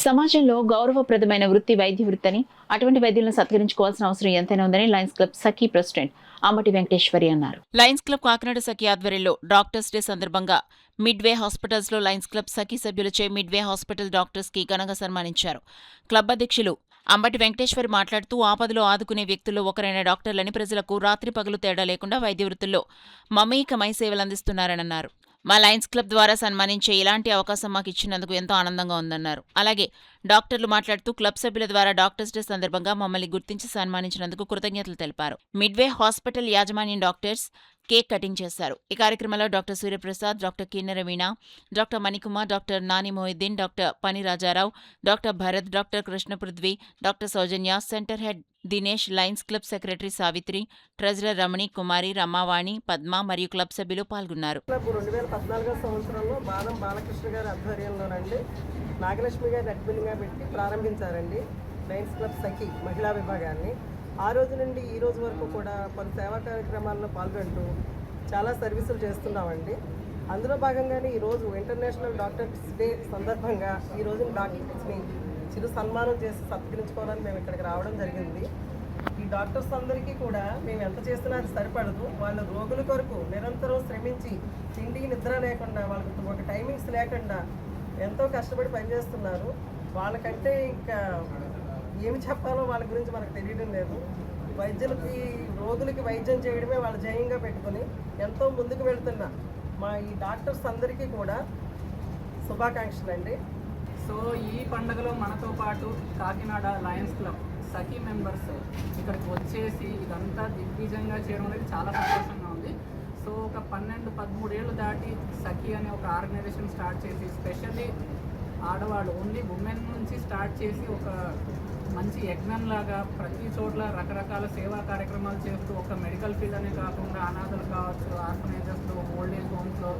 సమాజంలో గౌరవప్రదమైన వృత్తి వైద్య వృత్తిని అటువంటి వైద్యులను సత్కరించుకోవాల్సిన అవసరం ఎంతైనా ఉందని లయన్స్ క్లబ్ సఖీ ప్రెసిడెంట్ అంబటి వెంకటేశ్వరి అన్నారు. లయన్స్ క్లబ్ కాకినాడ సఖీ ఆధ్వర్యంలో డాక్టర్స్ డే సందర్భంగా మిడ్వే హాస్పిటల్స్ లో లయన్స్ క్లబ్ సఖీ సభ్యులచే మిడ్వే హాస్పిటల్ డాక్టర్స్ కి ఘనంగా సన్మానించారు. క్లబ్ అధ్యక్షులు అంబటి వెంకటేశ్వరి మాట్లాడుతూ ఆపదలో ఆదుకునే వ్యక్తుల్లో ఒకరైన డాక్టర్లని ప్రజలకు రాత్రి పగలు తేడా లేకుండా వైద్య వృత్తుల్లో మమేకమై సేవలందిస్తున్నారన్నారు. మా లయన్స్ క్లబ్ ద్వారా సన్మానించే ఇలాంటి అవకాశం మాకు ఇచ్చినందుకు ఎంతో ఆనందంగా ఉందన్నారు. అలాగే డాక్టర్లు మాట్లాడుతూ క్లబ్ సభ్యుల ద్వారా డాక్టర్స్ డే సందర్భంగా మమ్మల్ని గుర్తించి సన్మానించినందుకు కృతజ్ఞతలు తెలిపారు. మిడ్వే హాస్పిటల్ యాజమాన్యం డాక్టర్స్ కేక్ కటింగ్ చేశారు. ఈ కార్యక్రమంలో doctor Suryaprasad, doctor Kinnera Veena, doctor Manikumar, doctor Nani Mohiddin, doctor Pani Rajarao, doctor Bharat, doctor Krishnaprithvi, doctor Soujanya, centre head Dinesh, Lions club secretary Savitri, treasurer Ramani, Kumari, Ramavani, Padma మరియు క్లబ్ సభ్యులు పాల్గొన్నారు. 2014 సంవత్సరంలో బాదం బాలకృష్ణ గారి ఆధ్వర్యంలోనండి నాగలక్ష్మి గారిని అడ్మిన్గా పెట్టి ప్రారంభించారండి లయన్స్ క్లబ్ సఖీ మహిళా విభాగాన్ని. ఆ రోజు నుండి ఈ రోజు వరకు కూడా పలు సేవా కార్యక్రమాల్లో పాల్గొంటూ చాలా సర్వీసులు చేస్తున్నామండి. అందులో భాగంగానే ఈరోజు ఇంటర్నేషనల్ డాక్టర్స్ డే సందర్భంగా ఈరోజు డాక్టర్స్ని చిరు సన్మానం చేసి సత్కరించుకోవాలని మేము ఇక్కడికి రావడం జరిగింది. ఈ డాక్టర్స్ అందరికీ కూడా మేము ఎంత చేస్తున్నా అది సరిపడదు. వాళ్ళ రోగుల కొరకు నిరంతరం శ్రమించి తిండి నిద్ర లేకుండా వాళ్ళకి ఒక టైమింగ్స్ లేకుండా ఎంతో కష్టపడి పనిచేస్తున్నారు. వాళ్ళకంటే ఇంకా ఏమి చెప్పాలో వాళ్ళ గురించి మనకు తెలియడం లేదు. వైద్యులకి రోగులకి వైద్యం చేయడమే వాళ్ళ జయంగా పెట్టుకొని ఎంతో ముందుకు వెళ్తున్న మా ఈ డాక్టర్స్ అందరికీ కూడా శుభాకాంక్షలు అండి. సో ఈ పండుగలో మనతో పాటు కాకినాడ లయన్స్ క్లబ్ సఖీ మెంబర్స్ ఇక్కడికి వచ్చేసి ఇదంతా దిగ్విజయంగా చేయడం అనేది చాలా సంతోషంగా ఉంది. సో ఒక 12-13 ఏళ్ళు దాటి సఖీ అనే ఒక ఆర్గనైజేషన్ స్టార్ట్ చేసి స్పెషల్లీ ఆడవాళ్ళు ఓన్లీ ఉమెన్ నుంచి స్టార్ట్ చేసి ఒక మంచి యజ్ఞంలాగా ప్రతి చోట్ల రకరకాల సేవా కార్యక్రమాలు చేస్తూ ఒక మెడికల్ ఫీల్డ్ అనే కాకుండా అనాథలు కావచ్చు, ఆర్ఫనేజెస్లో, ఓల్డ్ ఏజ్ హోమ్స్లో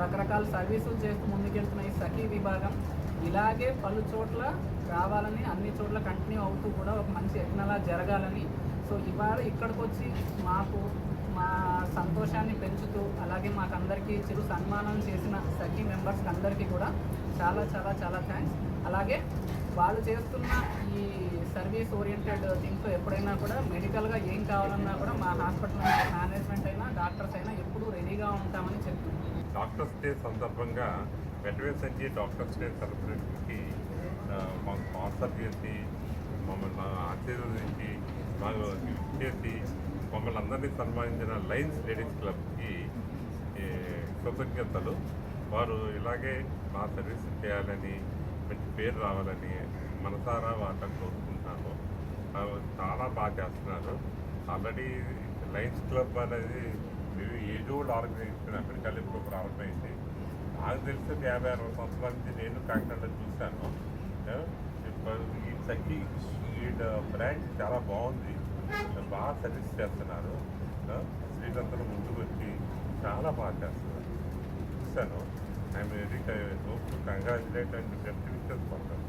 రకరకాల సర్వీసులు చేస్తూ ముందుకెళ్తున్న ఈ సఖీ విభాగం ఇలాగే పలు చోట్ల రావాలని, అన్ని చోట్ల కంటిన్యూ అవుతూ కూడా ఒక మంచి యజ్ఞలా జరగాలని. సో ఇవాళ ఇక్కడికి వచ్చి మాకు మా సంతోషాన్ని పెంచుతూ అలాగే మాకందరికీ చిరు సన్మానం చేసిన సఖీ మెంబర్స్కి అందరికీ కూడా చాలా చాలా చాలా థ్యాంక్స్. అలాగే వాళ్ళు చేస్తున్న ఈ సర్వీస్ ఓరియంటెడ్ థింగ్స్ ఎప్పుడైనా కూడా మెడికల్గా ఏం కావాలన్నా కూడా మా హాస్పిటల్ మేనేజ్మెంట్ అయినా డాక్టర్స్ అయినా ఎప్పుడూ రెడీగా ఉంటామని చెప్తున్నాం. డాక్టర్స్ డే సందర్భంగా వెటరన్ సఖీ డాక్టర్స్ డే సెలబ్రేషన్కి మాకు స్పాన్సర్ చేసి మమ్మల్ని ఆశీర్వదించి మాకు చేసి మమ్మల్ని అందరినీ సన్మానించిన లయన్స్ లేడీస్ క్లబ్కి కృతజ్ఞతలు. వారు ఇలాగే మా సర్వీస్ చేయాలని, మంచి పేరు రావాలని మనసారా వాళ్ళని కోరుకుంటున్నాను. చాలా బాగా చేస్తున్నారు. ఆల్రెడీ లయన్స్ క్లబ్ అనేది ఏజ్ ఓల్డ్ ఆర్గనైజేషన్, అమెరికాలో ఇప్పుడు ప్రారంభమైంది. నాకు తెలిసి 50-60 సంవత్సరాల నుంచి నేను కాకినాడలో చూశాను. ఈ సఖీ బ్రాంచ్ చాలా బాగుంది, బాగా సర్వీస్ చేస్తున్నారు. స్త్రీలందరూ ముందుకు వచ్చి చాలా బాగా చేస్తున్నారు చూశాను. I'm very hope to congratulate and best wishes for them.